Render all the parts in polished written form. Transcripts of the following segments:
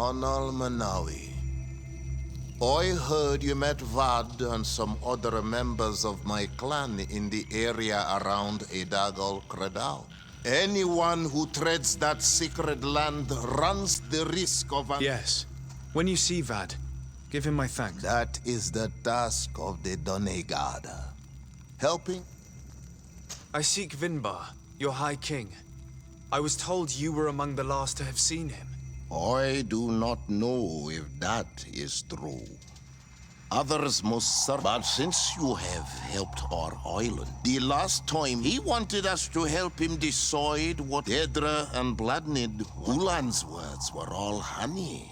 on Almanawi. I heard you met Vad and some other members of my clan in the area around Edagal Credal. Anyone who treads that sacred land runs the risk of an... Yes. When you see Vad, give him my thanks. That is the task of the Donegada. Helping? I seek Vinbar, your High King. I was told you were among the last to have seen him. I do not know if that is true. Others must serve, but since you have helped our island, the last time he wanted us to help him decide what Edra and Bladnid, Ulan's words were all honey,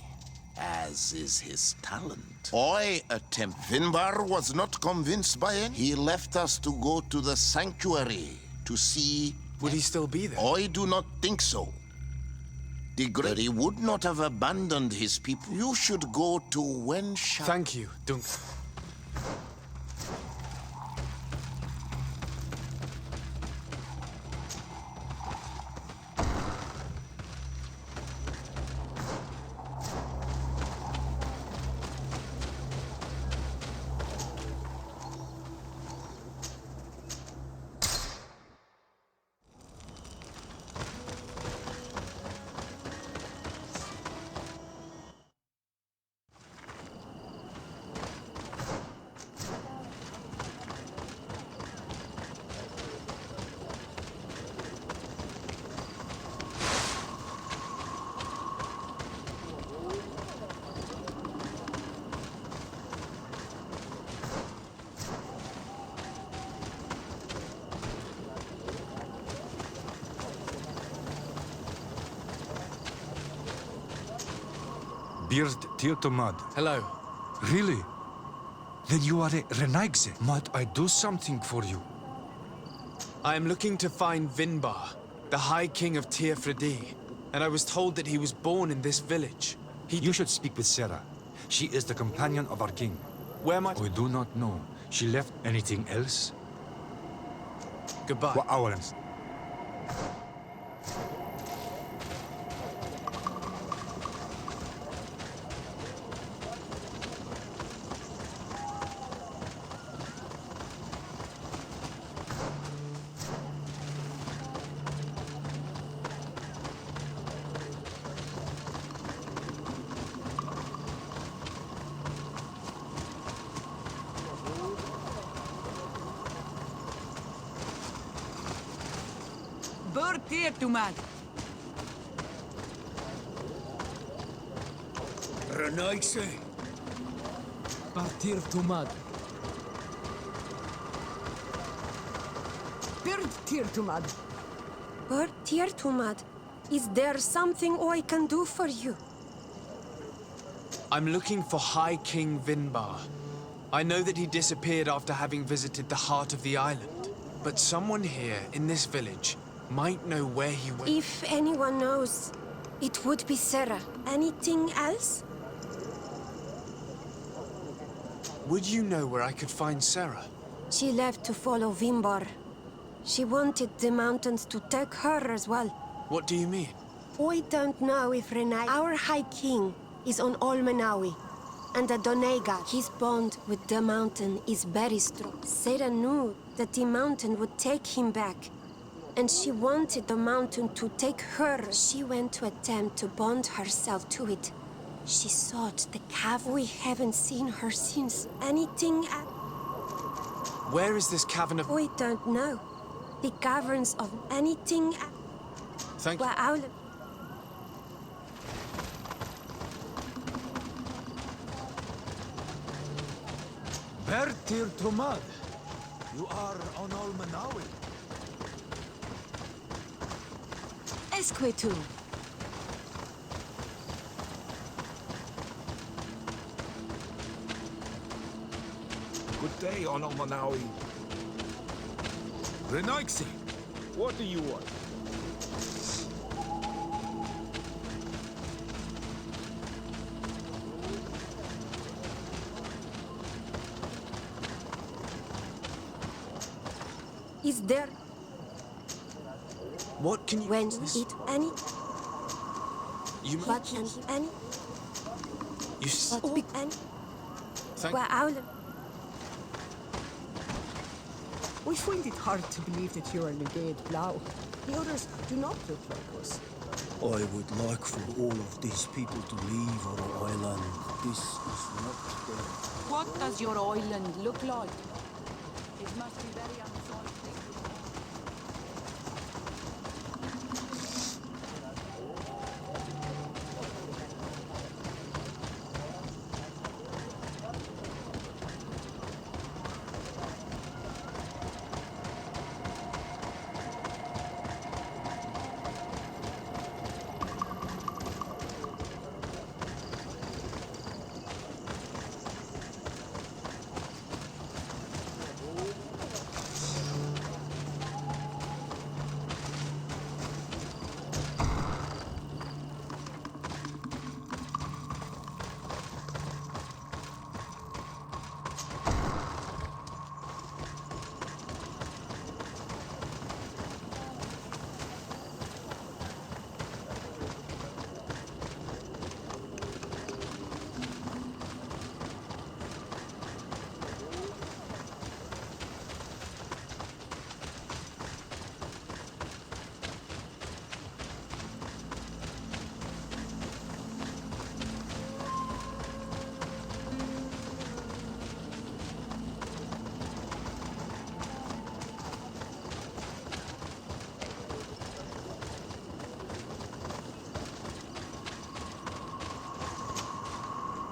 as is his talent. I attempt. Vinbar was not convinced by it. He left us to go to the sanctuary to see... Would he still be there? I do not think so. But he would not have abandoned his people. You should go to Wensha. Thank you, Dunk. Beard Tirtomad. Hello. Really? Then you are a Renaigze. Might I do something for you? I am looking to find Vinbar, the High King of Tirfredi, and I was told that he was born in this village. You should speak with Sarah. She is the companion of our king. Where might... I do not know. She left anything else? Goodbye. What hours? Tumad. Renaigse. Partir Tumad. Partir Tumad. Partir Tumad. Is there something I can do for you? I'm looking for High King Vinbar. I know that he disappeared after having visited the heart of the island. But someone here in this village might know where he went. If anyone knows, it would be Sarah. Anything else? Would you know where I could find Sarah? She left to follow Vinbar. She wanted the mountains to take her as well. What do you mean? I don't know if Renai, our High King, is on Almanawi. And the Donega, his bond with the mountain is very strong. Sarah knew that the mountain would take him back. And she wanted the mountain to take her. She went to attempt to bond herself to it. She sought the cave. We haven't seen her since. Anything Where is this cavern of... I don't know. The caverns of anything Thank you. Well, Bertir Tumad. You are on Almanawi. Esquetu. Good day on Almanawi. Renaigse. What do you want? is there What can you... when This- it any You... but and any You s- But be and Thank- where Aulen. We find it hard to believe that you are Legate Blau. The others do not look like us. I would like for all of these people to leave our island. This is not their... What does your island look like? It must be very unsightly.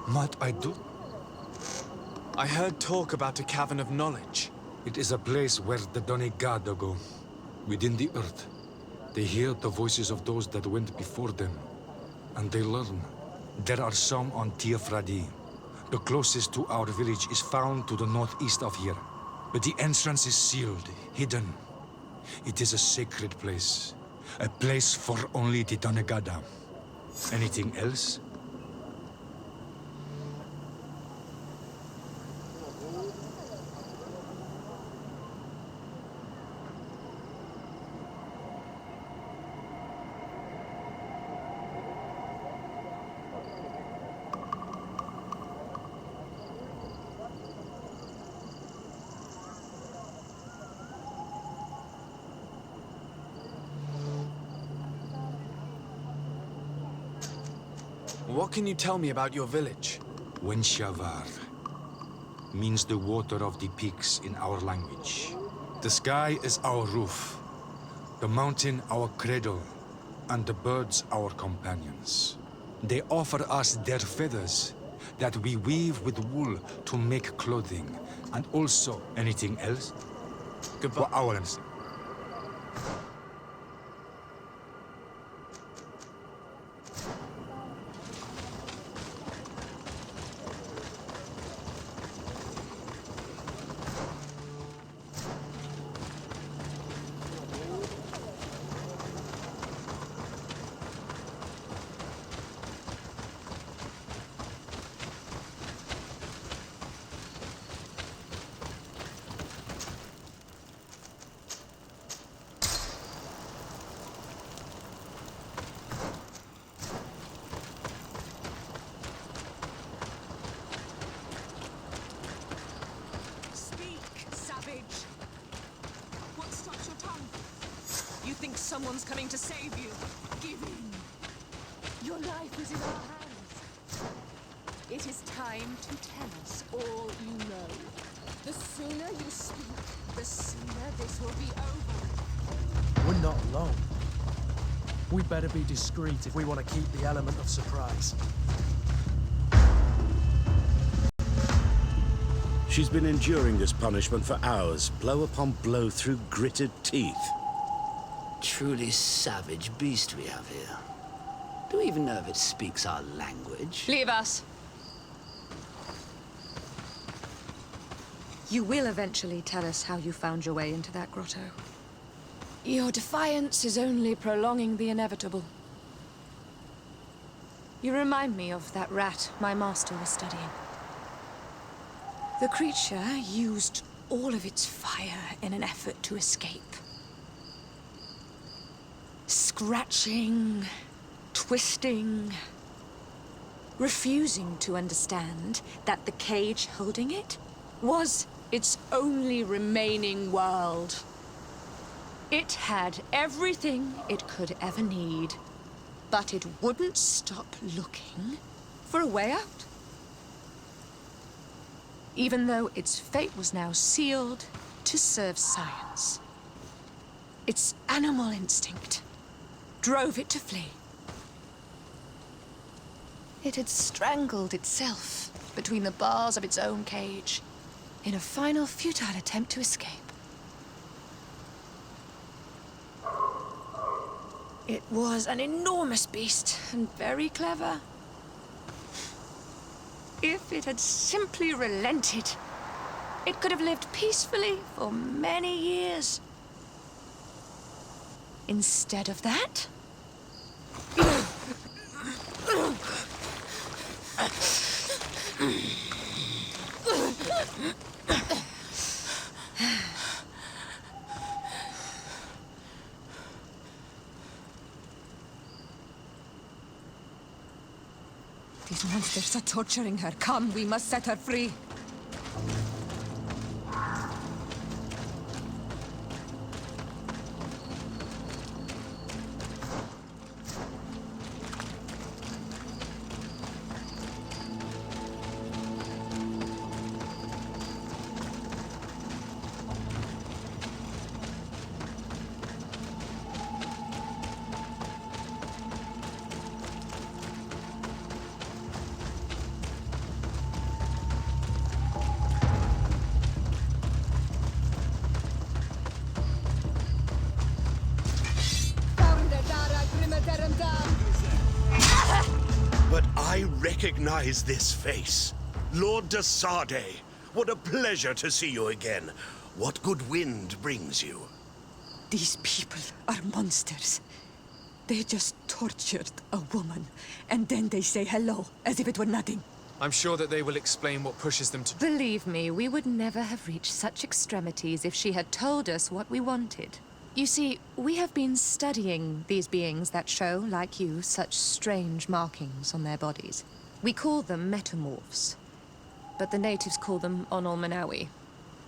Might I do? I heard talk about a cavern of knowledge. It is a place where the Donegada go, within the earth. They hear the voices of those that went before them, and they learn. There are some on Tiafradi. The closest to our village is found to the northeast of here, but the entrance is sealed, hidden. It is a sacred place, a place for only the Donegada. Anything else? What can you tell me about your village? Wenshavar means the water of the peaks in our language. The sky is our roof, the mountain our cradle, and the birds our companions. They offer us their feathers that we weave with wool to make clothing, and also anything else. Goodbye. Ours. Speak, savage! What stops your tongue? You think someone's coming to save you? Give in! Your life is in our hands. It is time to tell us all you know. The sooner you speak, the sooner this will be over. We're not alone. We'd better be discreet if we want to keep the element of surprise. She's been enduring this punishment for hours, blow upon blow through gritted teeth. Truly savage beast we have here. Do we even know if it speaks our language? Leave us! You will eventually tell us how you found your way into that grotto. Your defiance is only prolonging the inevitable. You remind me of that rat my master was studying. The creature used all of its fire in an effort to escape. Scratching, twisting, refusing to understand that the cage holding it was its only remaining world. It had everything it could ever need, but it wouldn't stop looking for a way out. Even though its fate was now sealed to serve science. Its animal instinct drove it to flee. It had strangled itself between the bars of its own cage in a final futile attempt to escape. It was an enormous beast and very clever. If it had simply relented, it could have lived peacefully for many years. Instead of that, These monsters are torturing her. Come, we must set her free. But I recognize this face. Lord de Sardet. What a pleasure to see you again. What good wind brings you? These people are monsters. They just tortured a woman, and then they say hello, as if it were nothing. I'm sure that they will explain what pushes them to... believe me, we would never have reached such extremities if she had told us what we wanted. You see, we have been studying these beings that show, like you, such strange markings on their bodies. We call them metamorphs, but the natives call them Onolmanawi.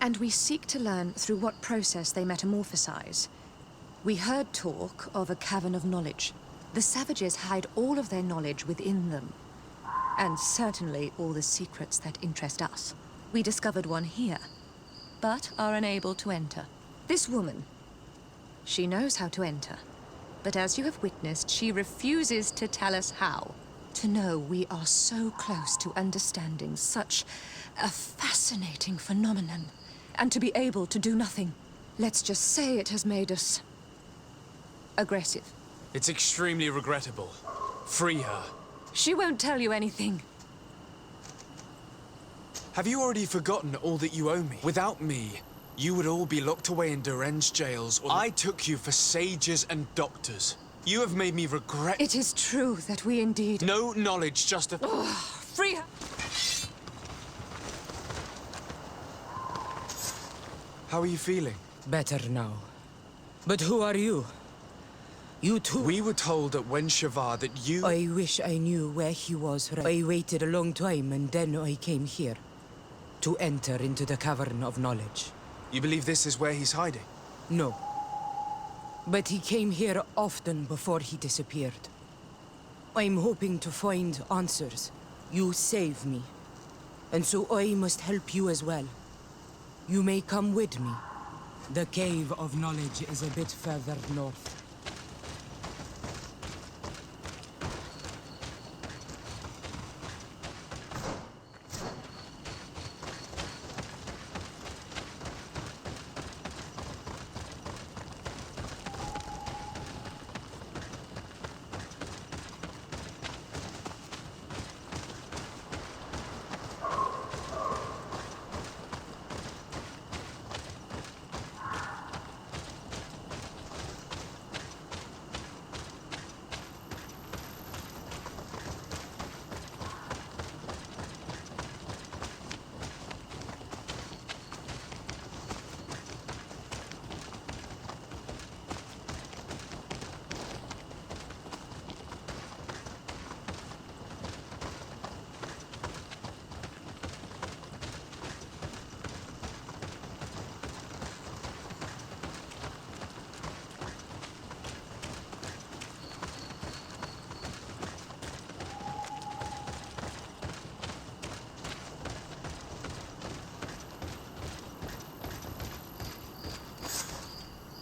And we seek to learn through what process they metamorphosize. We heard talk of a cavern of knowledge. The savages hide all of their knowledge within them, and certainly all the secrets that interest us. We discovered one here, but are unable to enter. This woman, she knows how to enter, but as you have witnessed, she refuses to tell us how. To know we are so close to understanding such a fascinating phenomenon, and to be able to do nothing. Let's just say it has made us aggressive. It's extremely regrettable. Free her. She won't tell you anything. Have you already forgotten all that you owe me? Without me, you would all be locked away in deranged jails, or I took you for sages and doctors. You have made me regret... It is true that we indeed... No knowledge Free her! How are you feeling? Better now. But who are you? You too? We were told at Wen Shavar that you... I wish I knew where he was. I waited a long time and then I came here. To enter into the Cavern of Knowledge. You believe this is where he's hiding? No. But he came here often before he disappeared. I'm hoping to find answers. You saved me. And so I must help you as well. You may come with me. The Cave of Knowledge is a bit further north.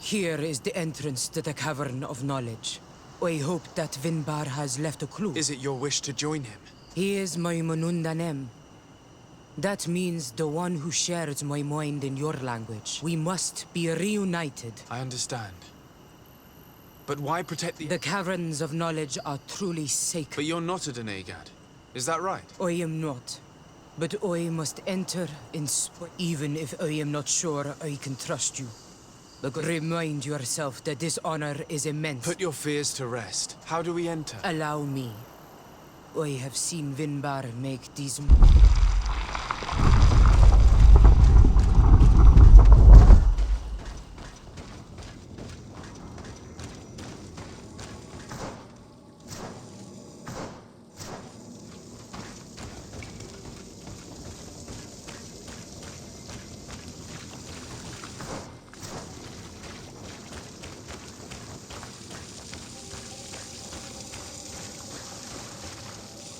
Here is the entrance to the Cavern of Knowledge. I hope that Vinbar has left a clue. Is it your wish to join him? He is my Manundanem. That means the one who shares my mind in your language. We must be reunited. I understand. But why protect The Caverns of Knowledge are truly sacred. But you're not a Donegad. Is that right? I am not. But I must enter in even if I am not sure I can trust you. Remind yourself that this honor is immense. Put your fears to rest. How do we enter? Allow me. I have seen Vinbar make these...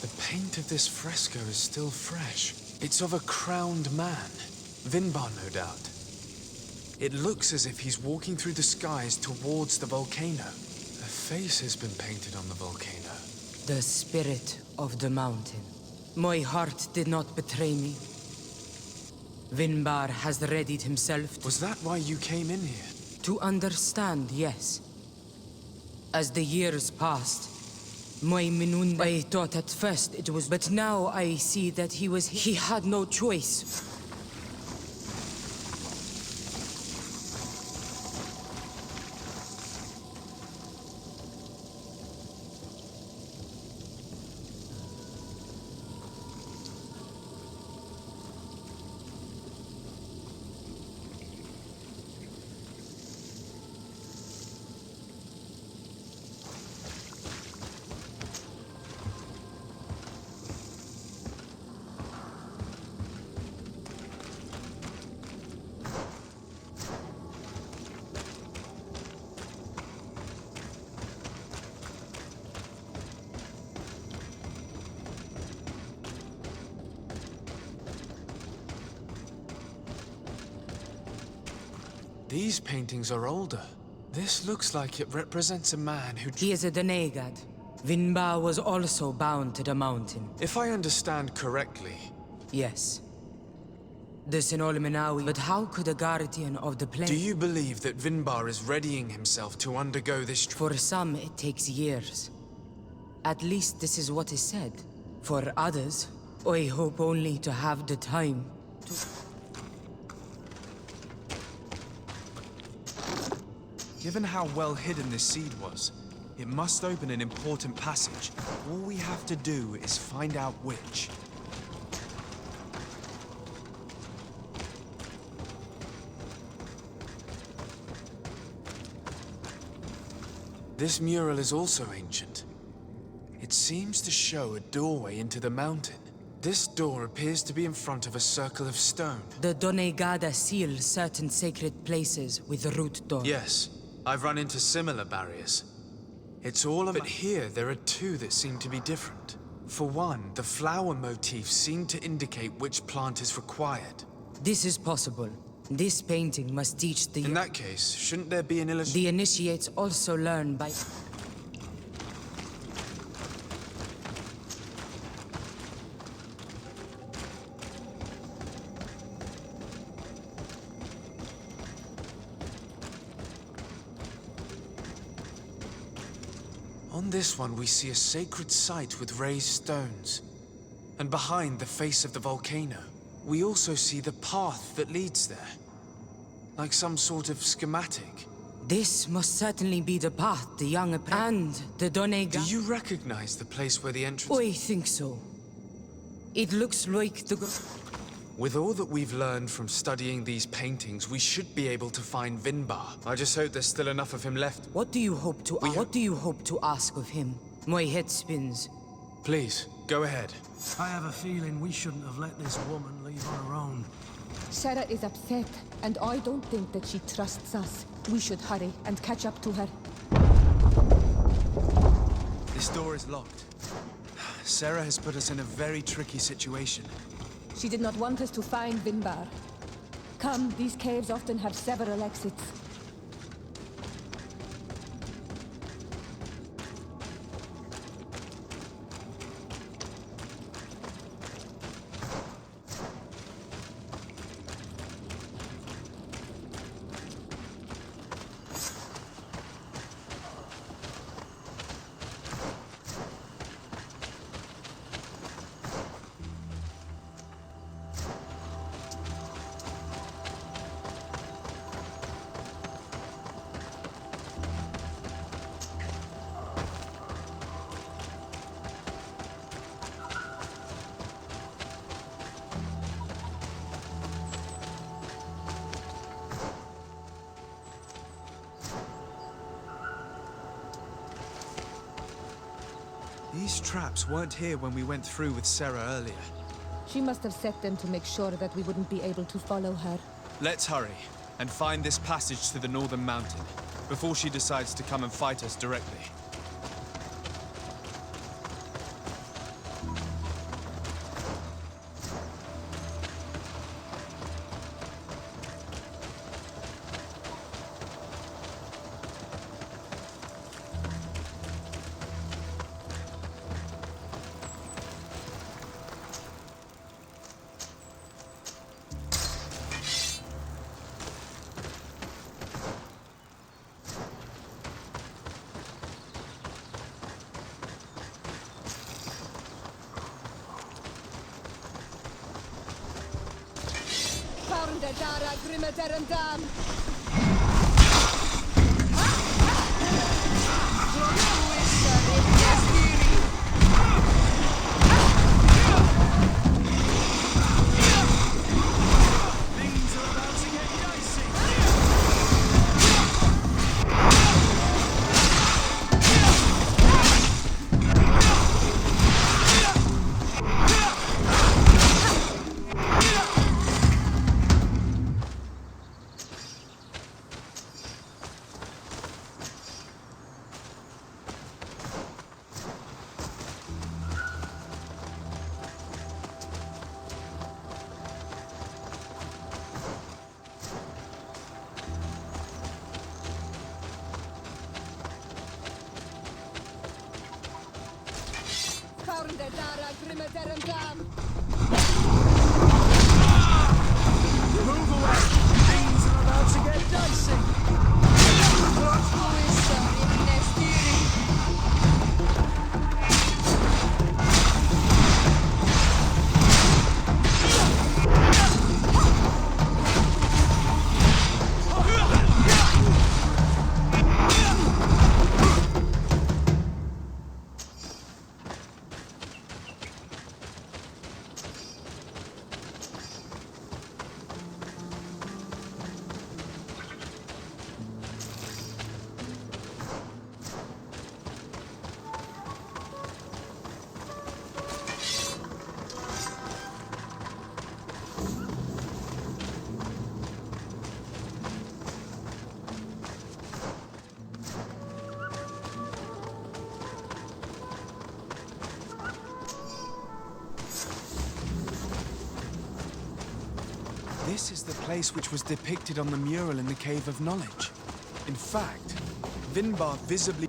The paint of this fresco is still fresh. It's of a crowned man. Vinbar, no doubt. It looks as if he's walking through the skies towards the volcano. A face has been painted on the volcano. The spirit of the mountain. My heart did not betray me. Vinbar has readied himself to... Was that why you came in here? To understand, yes. As the years passed, my Minunda... I thought at first it was... But now I see that he had no choice. These paintings are older. This looks like it represents a man who... He is a Donegad. Vinbar was also bound to the mountain. If I understand correctly... Yes. The Sinolmenawi. But how could a guardian of the plane... Do you believe that Vinbar is readying himself to undergo this... For some, it takes years. At least this is what is said. For others, I hope only to have the time to... Given how well hidden this seed was, it must open an important passage. All we have to do is find out which. This mural is also ancient. It seems to show a doorway into the mountain. This door appears to be in front of a circle of stone. The Donegada seal certain sacred places with root doors. Yes. I've run into similar barriers. It's all but here there are two that seem to be different. For one, the flower motifs seem to indicate which plant is required. This is possible. This painting must teach the... In that case, shouldn't there be an illustration? The initiates also learn by... On this one, we see a sacred site with raised stones. And behind the face of the volcano, we also see the path that leads there. Like some sort of schematic. This must certainly be the path the young and the Donegada... Do you recognize the place where the entrance... I think so. It looks like the... With all that we've learned from studying these paintings, we should be able to find Vinbar. I just hope there's still enough of him left. What do you hope to ask of him? My head spins. Please, go ahead. I have a feeling we shouldn't have let this woman leave on her own. Sarah is upset, and I don't think that she trusts us. We should hurry and catch up to her. This door is locked. Sarah has put us in a very tricky situation. She did not want us to find Vinbar. Come, these caves often have several exits. These traps weren't here when we went through with Sarah earlier. She must have set them to make sure that we wouldn't be able to follow her. Let's hurry and find this passage to the northern mountain before she decides to come and fight us directly. Move away! Things are about to get dicey! This is the place which was depicted on the mural in the Cave of Knowledge. In fact, Vinbar visibly...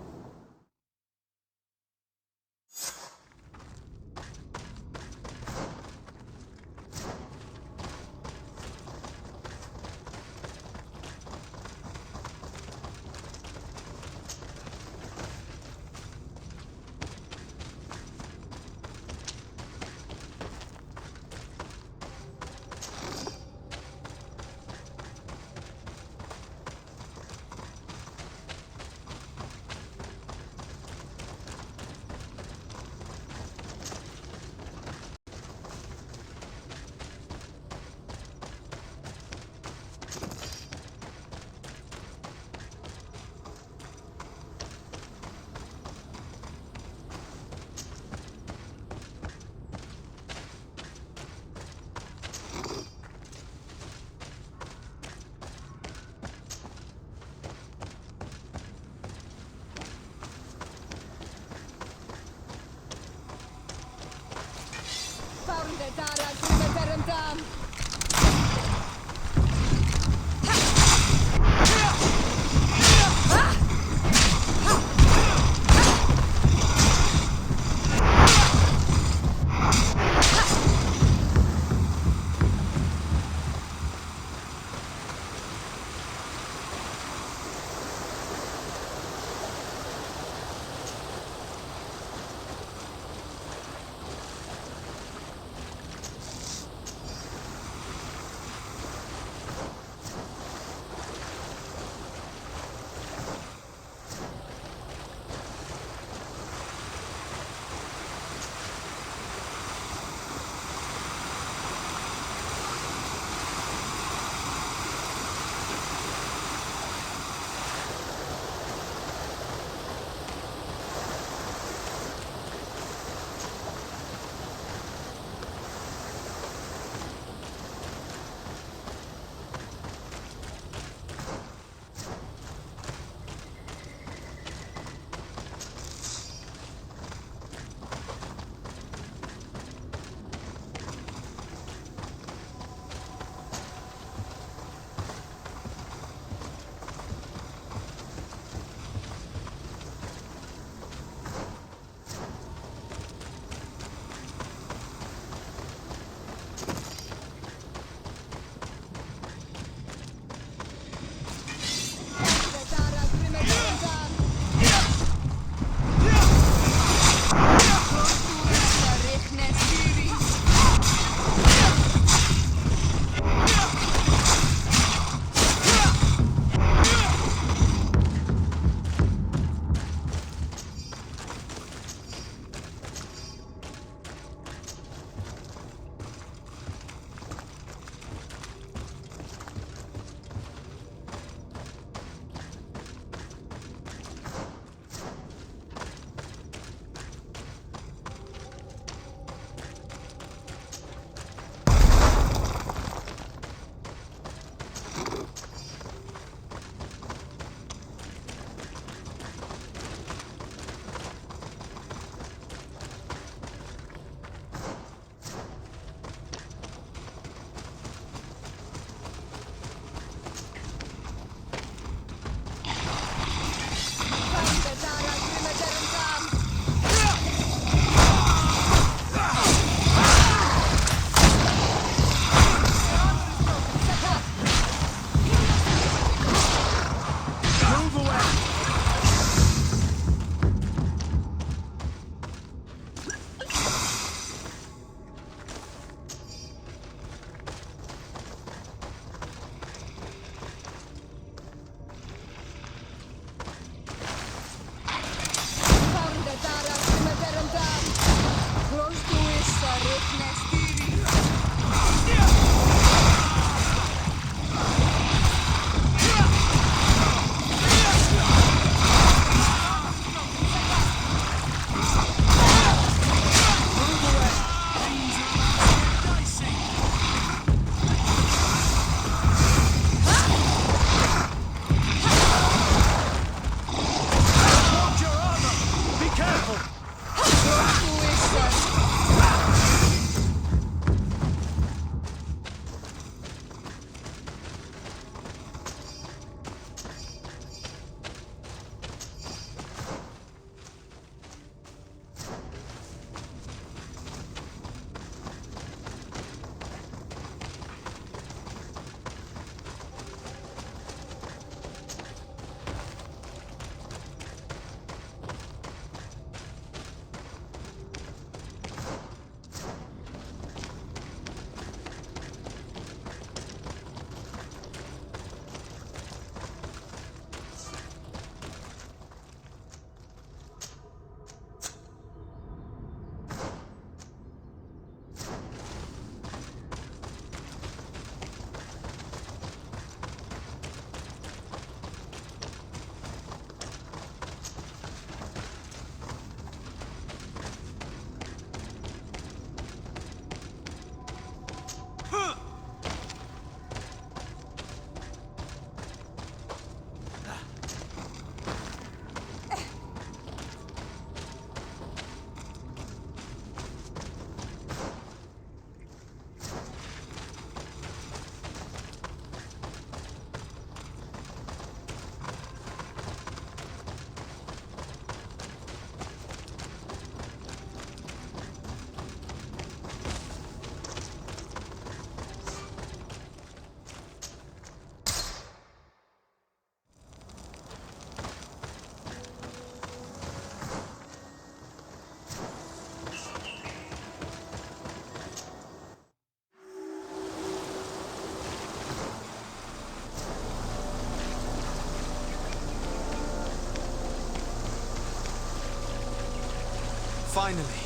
Finally,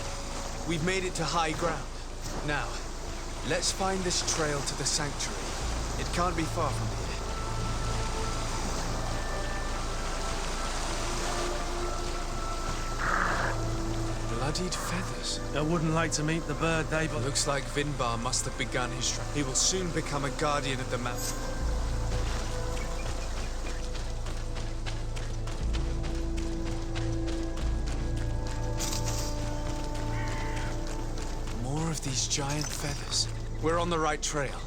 we've made it to high ground. Now, let's find this trail to the sanctuary. It can't be far from here. Bloodied feathers. I wouldn't like to meet the bird they... Looks like Vinbar must have begun his trip. He will soon become a guardian of the mountain. More of these giant feathers. We're on the right trail.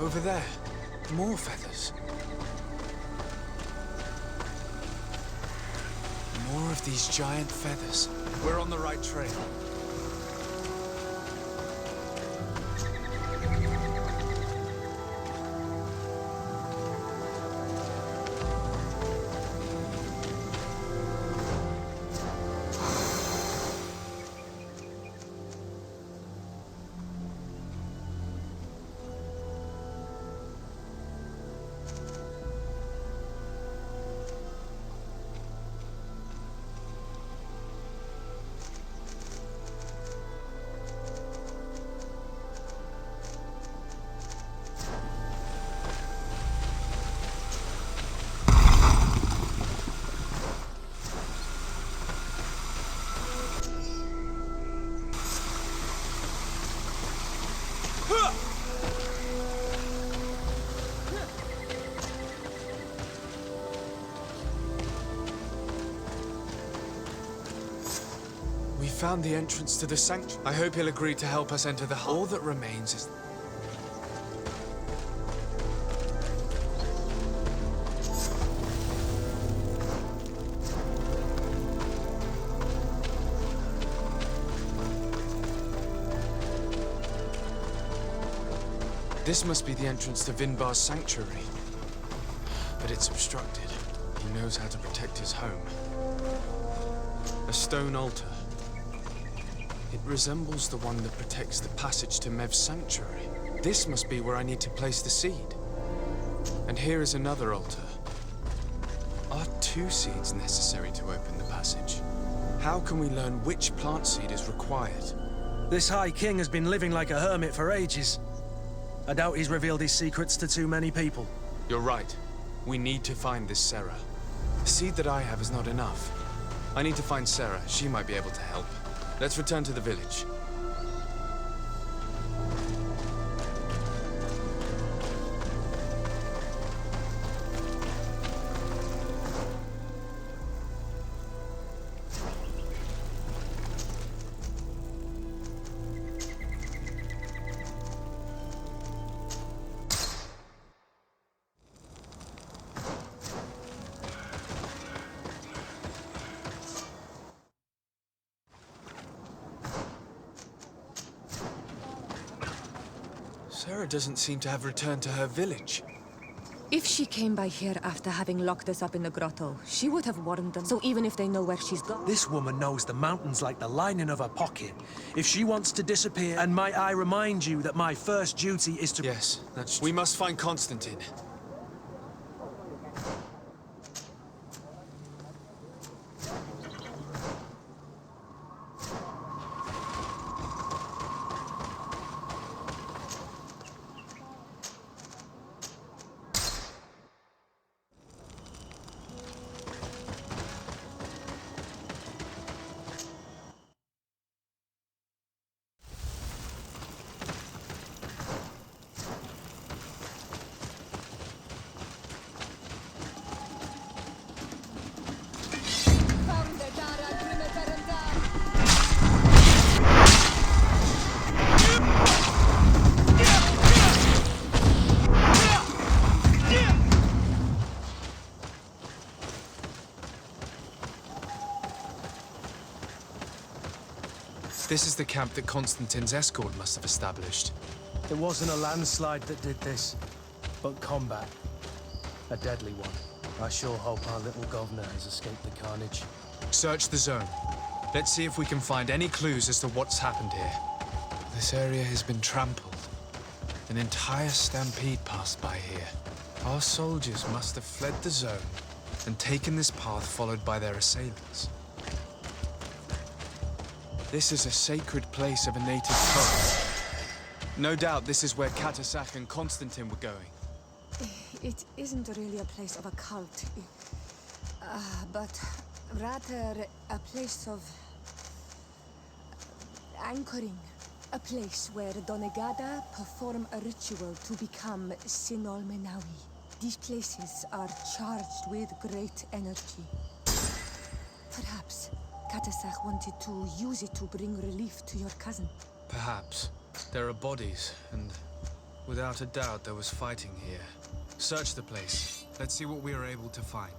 Over there, more feathers. More of these giant feathers. We're on the right trail. We found the entrance to the sanctuary. I hope he'll agree to help us enter the hall. All that remains is... This must be the entrance to Vinbar's sanctuary. But it's obstructed. He knows how to protect his home. A stone altar. It resembles the one that protects the passage to Mev's sanctuary. This must be where I need to place the seed. And here is another altar. Are 2 seeds necessary to open the passage? How can we learn which plant seed is required? This High King has been living like a hermit for ages. I doubt he's revealed his secrets to too many people. You're right. We need to find this Sarah. The seed that I have is not enough. I need to find Sarah. She might be able to help. Let's return to the village. Sarah doesn't seem to have returned to her village. If she came by here after having locked us up in the grotto, she would have warned them. So even if they know where she's gone... This woman knows the mountains like the lining of her pocket. If she wants to disappear, and might I remind you that my first duty is to... Yes, that's true. We must find Constantine. This is the camp that Constantine's escort must have established. It wasn't a landslide that did this, but combat. A deadly one. I sure hope our little governor has escaped the carnage. Search the zone. Let's see if we can find any clues as to what's happened here. This area has been trampled. An entire stampede passed by here. Our soldiers must have fled the zone and taken this path followed by their assailants. This is a sacred place of a native cult. No doubt this is where Katasak and Constantine were going. It isn't really a place of a cult, but rather a place of anchoring. A place where Donegada perform a ritual to become Sinol Menawi. These places are charged with great energy. Perhaps Katasak wanted to use it to bring relief to your cousin. Perhaps. There are bodies, and without a doubt there was fighting here. Search the place. Let's see what we are able to find.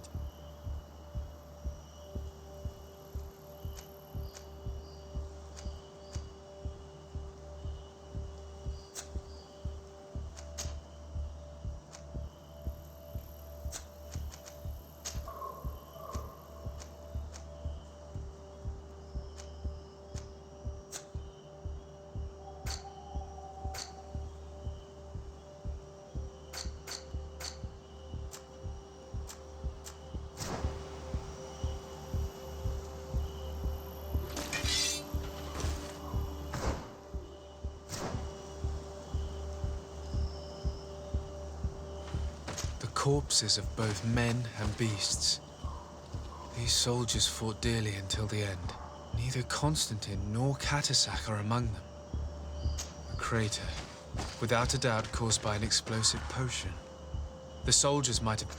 Corpses of both men and beasts. These soldiers fought dearly until the end. Neither Constantine nor Katasak are among them. A crater, without a doubt caused by an explosive potion. The soldiers might have...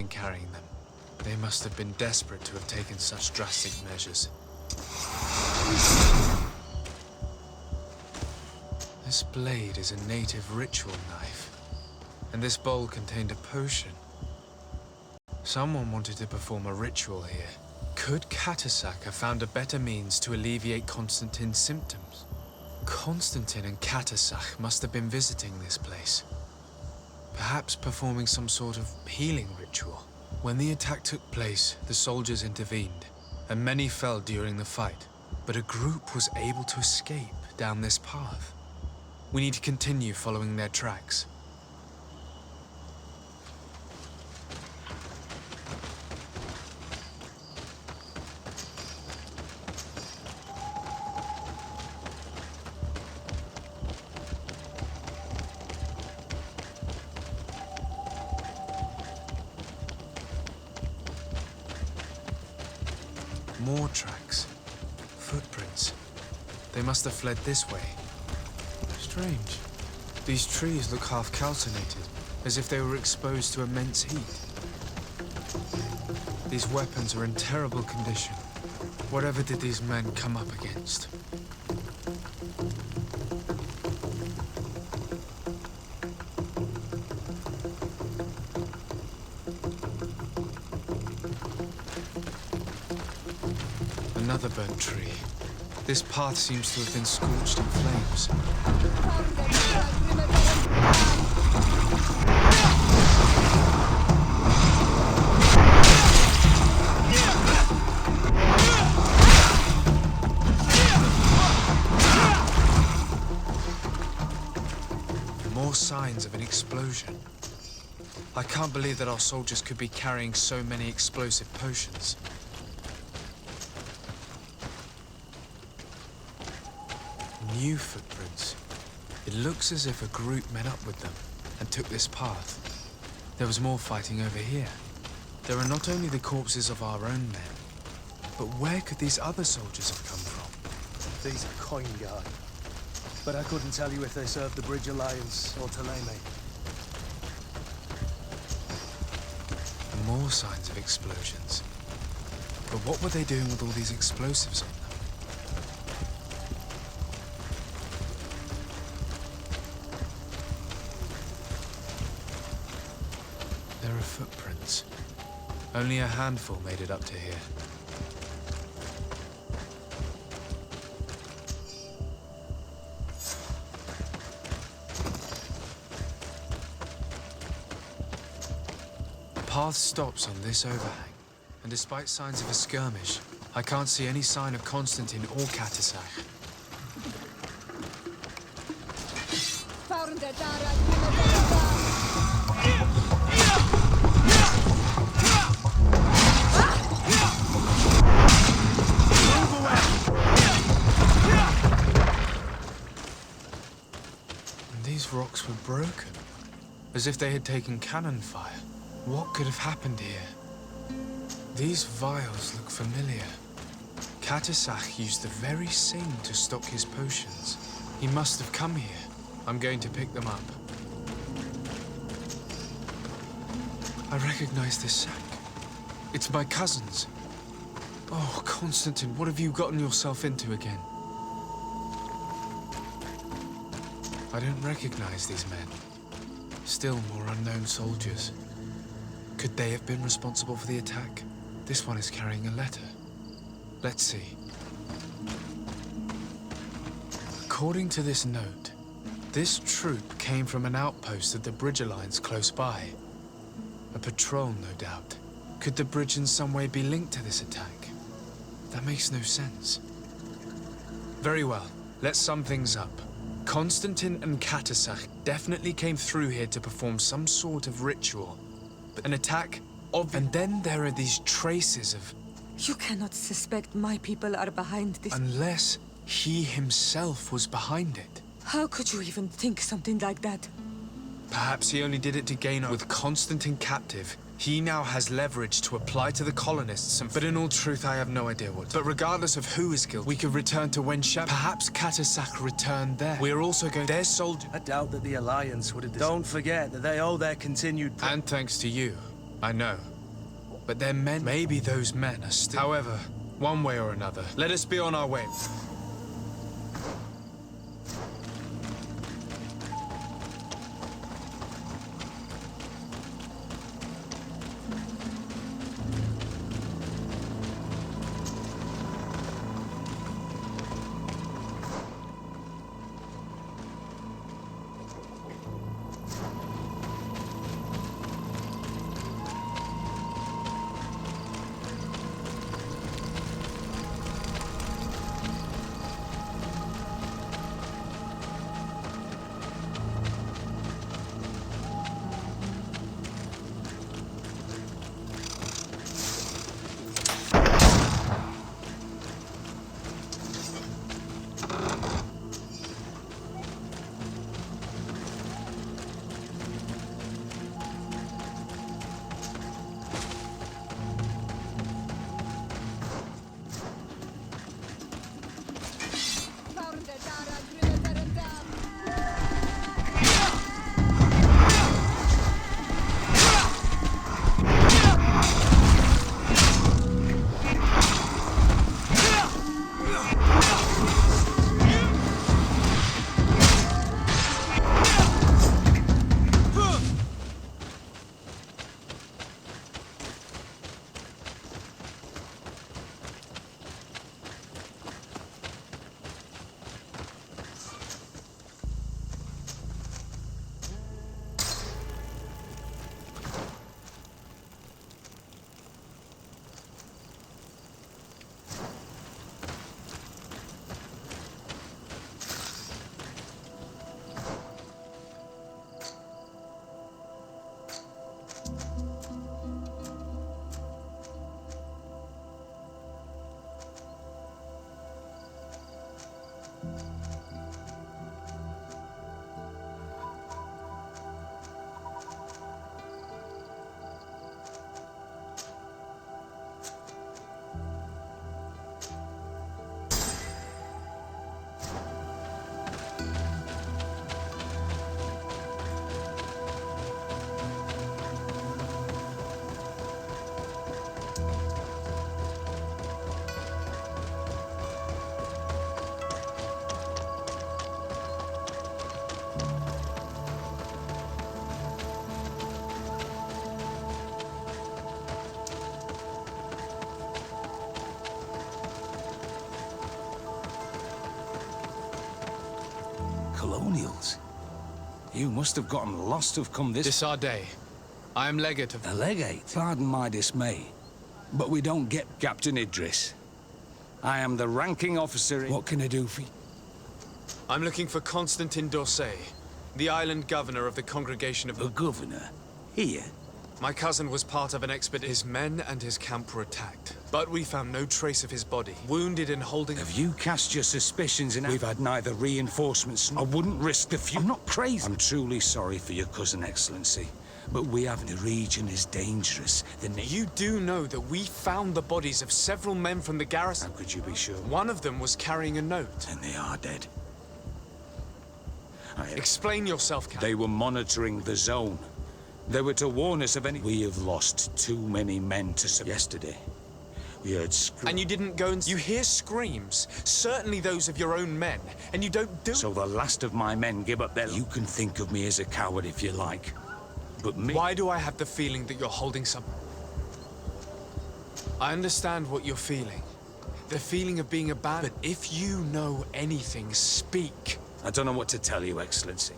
carrying them. They must have been desperate to have taken such drastic measures. This blade is a native ritual knife, and this bowl contained a potion. Someone wanted to perform a ritual here. Could Katasak have found a better means to alleviate Constantine's symptoms? Constantine and Katasak must have been visiting this place. Perhaps performing some sort of healing ritual. When the attack took place, the soldiers intervened, and many fell during the fight. But a group was able to escape down this path. We need to continue following their tracks. More tracks. Footprints. They must have fled this way. Strange. These trees look half calcinated, as if they were exposed to immense heat. These weapons are in terrible condition. Whatever did these men come up against? Another burnt tree. This path seems to have been scorched in flames. More signs of an explosion. I can't believe that our soldiers could be carrying so many explosive potions. New footprints. It looks as if a group met up with them and took this path. There was more fighting over here. There are not only the corpses of our own men, but where could these other soldiers have come from? These are coin guard. But I couldn't tell you if they served the Bridge Alliance or Ptolemy. And more signs of explosions. But what were they doing with all these explosives on them? There are footprints. Only a handful made it up to here. The path stops on this overhang, and despite signs of a skirmish, I can't see any sign of Constantine or Katisach. These rocks were broken, as if they had taken cannon fire. What could have happened here? These vials look familiar. Katisach used the very same to stock his potions. He must have come here. I'm going to pick them up. I recognize this sack. It's my cousin's. Oh, Constantine, what have you gotten yourself into again? I don't recognize these men. Still more unknown soldiers. Could they have been responsible for the attack? This one is carrying a letter. Let's see. According to this note, this troop came from an outpost of the Bridge Alliance close by. A patrol, no doubt. Could the bridge in some way be linked to this attack? That makes no sense. Very well, let's sum things up. Constantine and Katisach definitely came through here to perform some sort of ritual. An attack of... And then there are these traces of... You cannot suspect my people are behind this. Unless he himself was behind it. How could you even think something like that? Perhaps he only did it to gain... With Constantine captive, he now has leverage to apply to the colonists, but in all truth, I have no idea what. But regardless of who is guilty, we could return to Wensham. Perhaps Katisach returned there. We're also going... Their soldiers... I doubt that the Alliance would have... Don't forget that they owe their continued... And thanks to you, I know. But their men... Maybe those men are still... However, one way or another, let us be on our way. Testimonials? You must have gotten lost to have come this... Desarde. I am legate of... A legate? Pardon my dismay, but we don't get Captain Idris. I am the ranking officer. What can I do for you? I'm looking for Constantin d'Orsay, the island governor of the congregation of... A governor? Here? My cousin was part of an expedition. His men and his camp were attacked, but we found no trace of his body. Wounded and holding... Have you cast your suspicions in... We've had neither reinforcements... I wouldn't risk the few... I'm not crazy. I'm truly sorry for your cousin, Excellency. But we have... The region is dangerous. You do know that we found the bodies of several men from the garrison? How could you be sure? One of them was carrying a note. And they are dead. Explain yourself, Captain. They were monitoring the zone. They were to warn us of any... We have lost too many men to... Yesterday, we heard screams. And you didn't go and... You hear screams, certainly those of your own men, and you don't do... So the last of my men give up their... You can think of me as a coward if you like, but me... Why do I have the feeling that you're holding some... I understand what you're feeling. The feeling of being abandoned. But if you know anything, speak. I don't know what to tell you, Excellency.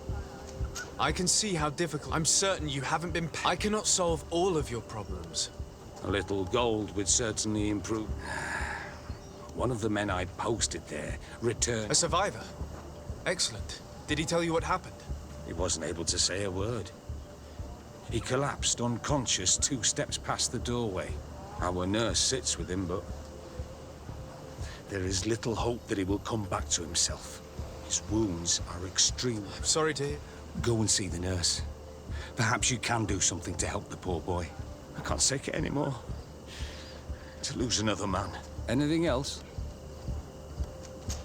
I can see how difficult... I'm certain you haven't been... I cannot solve all of your problems. A little gold would certainly improve. One of the men I'd posted there returned... A survivor? Excellent. Did he tell you what happened? He wasn't able to say a word. He collapsed unconscious 2 steps past the doorway. Our nurse sits with him, but... there is little hope that he will come back to himself. His wounds are extreme. I'm sorry to hear... Go and see the nurse. Perhaps you can do something to help the poor boy. I can't take it anymore. To lose another man. Anything else?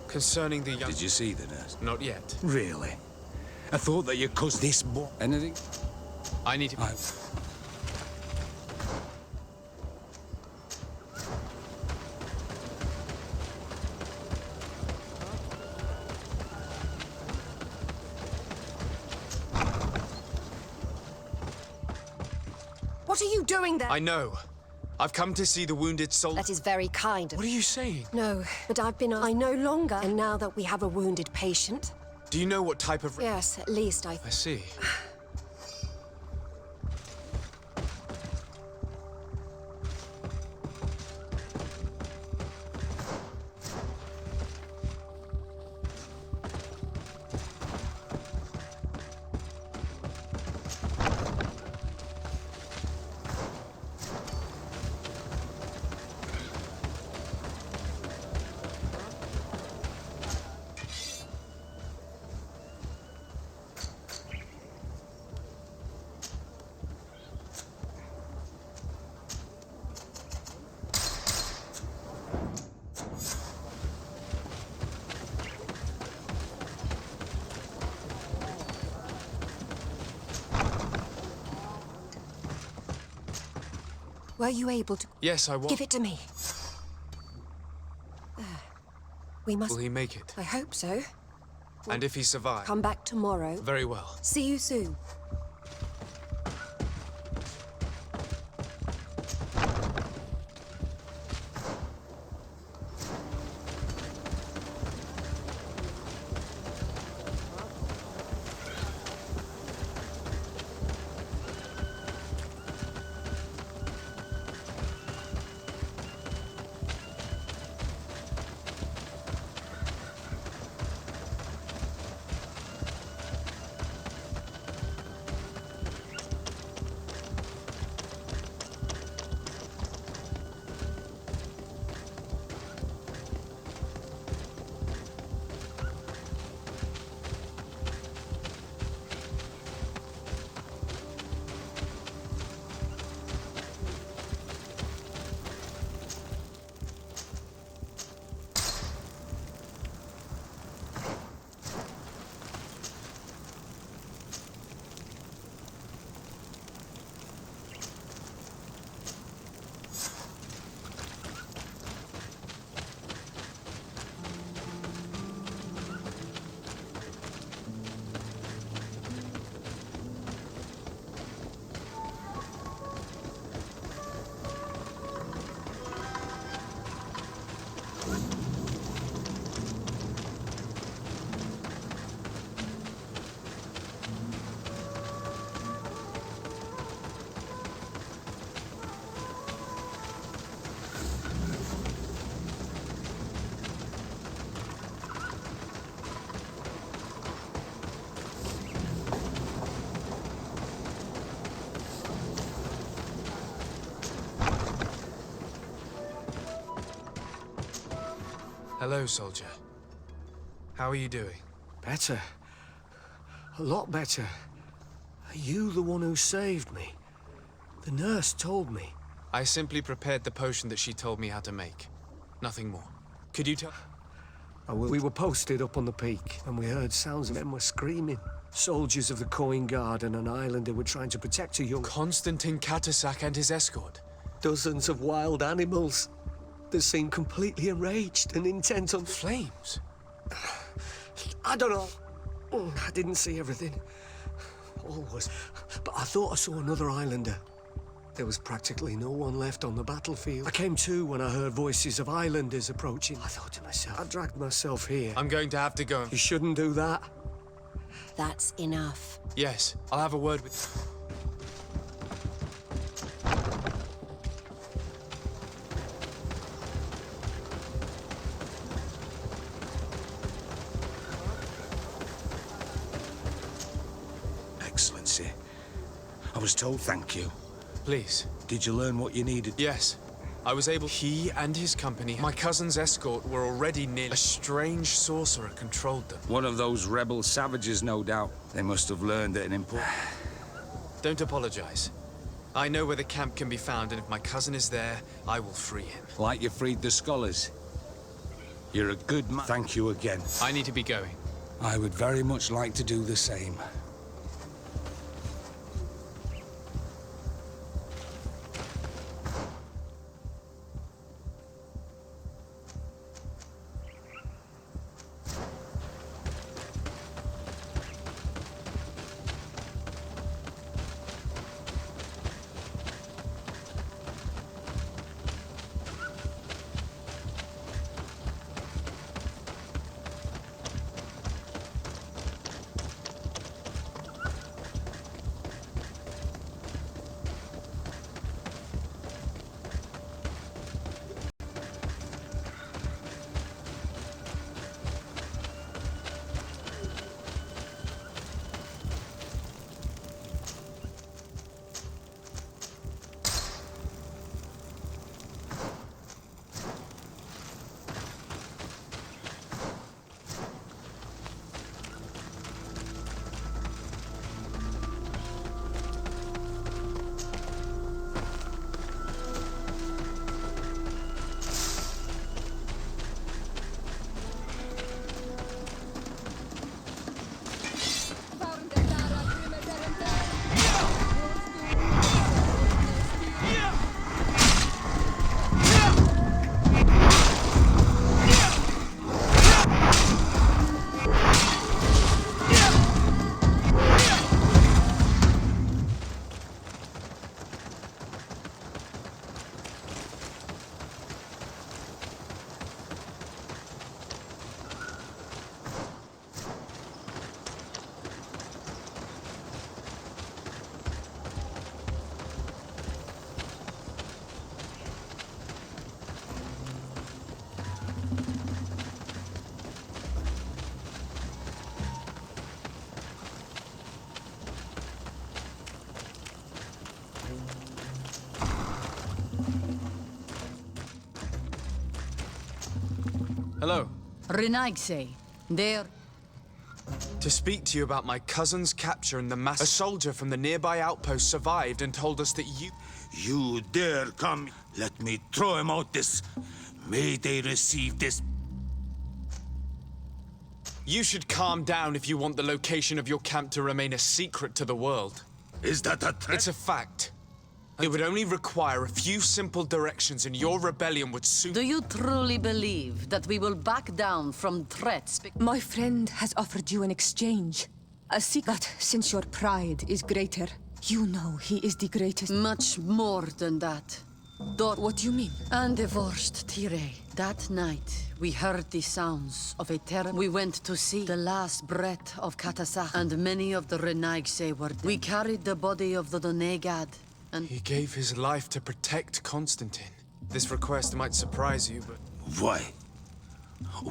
Concerning the young... Did you see the nurse? Not yet. Really? I thought that you caused this boy... Anything? I need to... What are you doing there? I know. I've come to see the wounded soldier. That is very kind of... What are you saying? No, but I've been... I no longer... And now that we have a wounded patient... Do you know what type of... Yes, at least I... I see. Were you able to... Yes, I was. Give it to me. We must... Will he make it? I hope so. And if he survives? Come back tomorrow. Very well. See you soon. Hello, soldier. How are you doing? Better. A lot better. Are you the one who saved me? The nurse told me. I simply prepared the potion that she told me how to make. Nothing more. Could you tell... We were posted up on the peak, and we heard sounds of them were screaming. Soldiers of the Coin Guard and an islander were trying to protect a young... Constantine Katasak and his escort. Dozens of wild animals. They seemed completely enraged and intent on... Flames? I don't know. I didn't see everything. All was... But I thought I saw another islander. There was practically no one left on the battlefield. I came to when I heard voices of islanders approaching. I thought to myself, I dragged myself here. I'm going to have to go. You shouldn't do that. That's enough. Yes, I'll have a word with... Excellency, I was told thank you. Please. Did you learn what you needed? Yes. I was able... He and his company, my cousin's escort, were already near... A strange sorcerer controlled them. One of those rebel savages, no doubt. They must have learned at an important... Don't apologize. I know where the camp can be found, and if my cousin is there, I will free him. Like you freed the scholars. You're a good man. Thank you again. I need to be going. I would very much like to do the same. Hello. Renaigse, there... To speak to you about my cousin's capture and the mass... A soldier from the nearby outpost survived and told us that you... You dare come. Let me throw him out this. May they receive this. You should calm down if you want the location of your camp to remain a secret to the world. Is that a threat? It's a fact. It would only require a few simple directions and your rebellion would soon... Do you truly believe that we will back down from threats? My friend has offered you an exchange. A secret, since your pride is greater. You know he is the greatest. Much more than that. What do you mean? Undivorced Tire. That night, we heard the sounds of a terror. We went to see the last breath of Katasak, and many of the Renaigse were dead. We carried the body of the Donegad, and... He gave his life to protect Constantine. This request might surprise you, but... Why?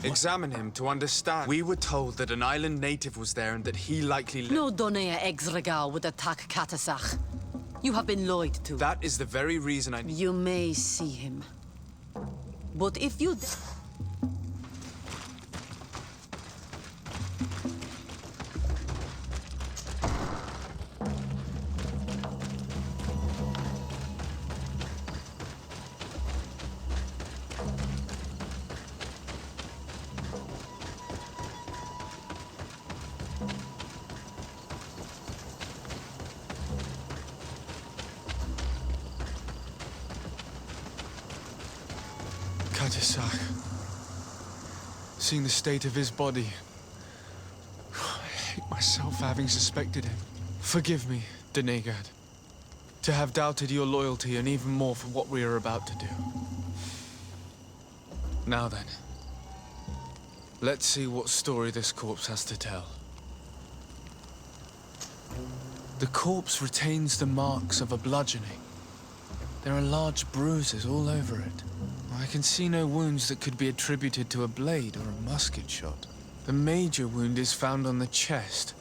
Examine him to understand. We were told that an island native was there and that he likely... No Donea Exregal would attack Katasak. You have been lied to. That is the very reason I... You may see him. But if you... Katasak. Seeing the state of his body, I hate myself for having suspected him. Forgive me, Donegad, to have doubted your loyalty and even more for what we are about to do. Now then, let's see what story this corpse has to tell. The corpse retains the marks of a bludgeoning. There are large bruises all over it. I can see no wounds that could be attributed to a blade or a musket shot. The major wound is found on the chest,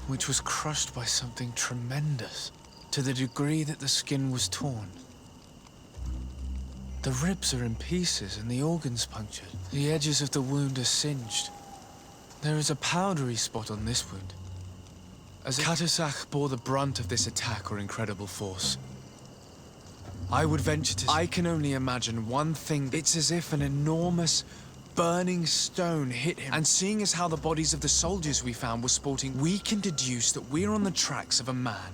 which was crushed by something tremendous, to the degree that the skin was torn. The ribs are in pieces and the organs punctured. The edges of the wound are singed. There is a powdery spot on this wound. As Katasak bore the brunt of this attack or incredible force, I would venture to say, I can only imagine one thing. It's as if an enormous, burning stone hit him. And seeing as how the bodies of the soldiers we found were sporting, we can deduce that we're on the tracks of a man,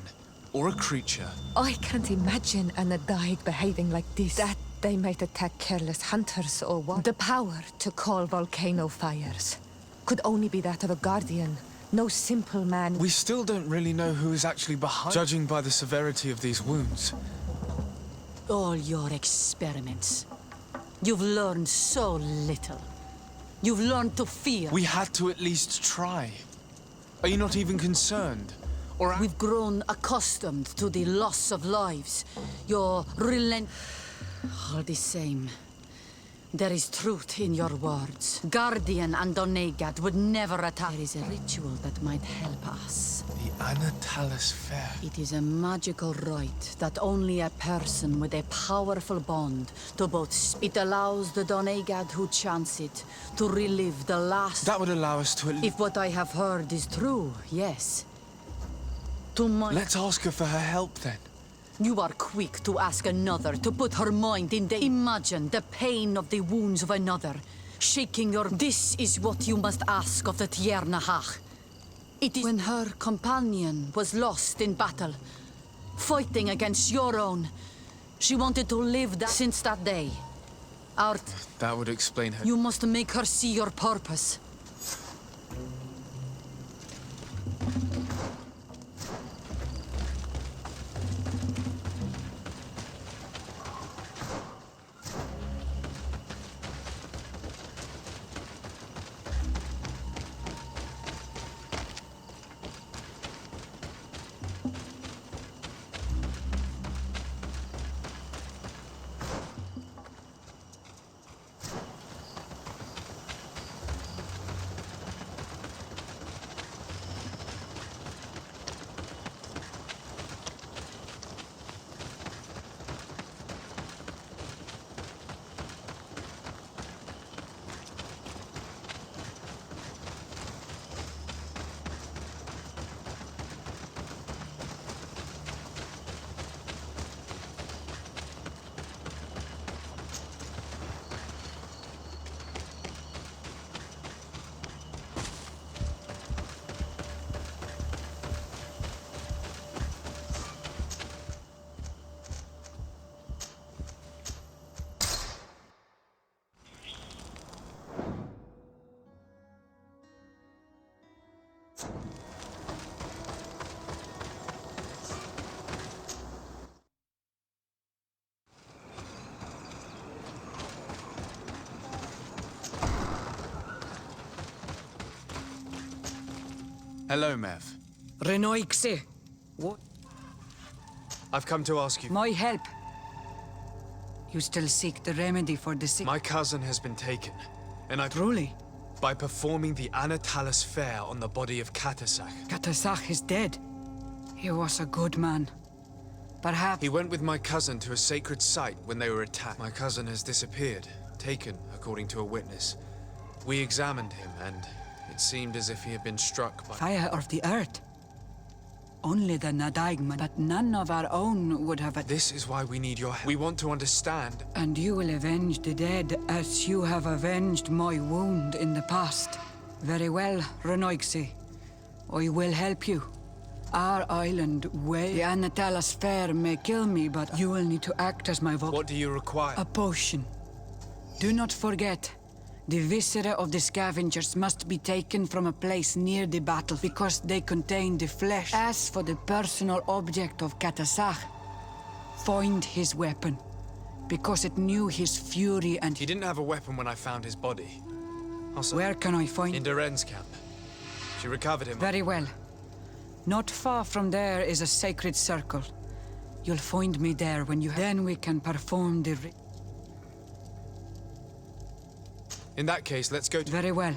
or a creature. I can't imagine an Adaig behaving like this. That they might attack careless hunters or what. The power to call volcano fires could only be that of a guardian. No simple man. We still don't really know who is actually behind, judging by the severity of these wounds. All your experiments. You've learned so little. You've learned to fear. We had to at least try. Are you not even concerned? Or we've grown accustomed to the loss of lives. Your all the same. There is truth in your words. Guardian and Donegad would never attack. There is a ritual that might help us. The Anatalis Fair. It is a magical rite that only a person with a powerful bond to both... It allows the Donegad who chants it to relive the last... That would allow us to... If what I have heard is true, yes. To my... Let's ask her for her help, then. You are quick to ask another to put her mind in the... Imagine the pain of the wounds of another, shaking your... This is what you must ask of the Tiernahach. It is when her companion was lost in battle, fighting against your own. She wanted to live that since that day. That would explain her... You must make her see your purpose. Hello, Mev. Renoixe. What? I've come to ask you... My help. You still seek the remedy for the sick? My cousin has been taken, and I... Truly? By performing the Anatalis Fair on the body of Katasak. Katasak is dead. He was a good man. Perhaps... He went with my cousin to a sacred site when they were attacked. My cousin has disappeared, taken, according to a witness. We examined him, and it seemed as if he had been struck by... Fire of the earth. Only the Nadaigman, but none of our own would have... This is why we need your help. We want to understand. And you will avenge the dead as you have avenged my wound in the past. Very well, Renoixe. I will help you. Our island way. The Anatalis Fair may kill me, but you will need to act as my What do you require? A potion. Do not forget, the viscera of the scavengers must be taken from a place near the battle because they contain the flesh. As for the personal object of Katasach, find his weapon, because it knew his fury and... He didn't have a weapon when I found his body. Also, where can I find... In Duren's camp. She recovered him. Very well. Not far from there is a sacred circle. You'll find me there when you... Then we can perform the... In that case, let's go to... Very well.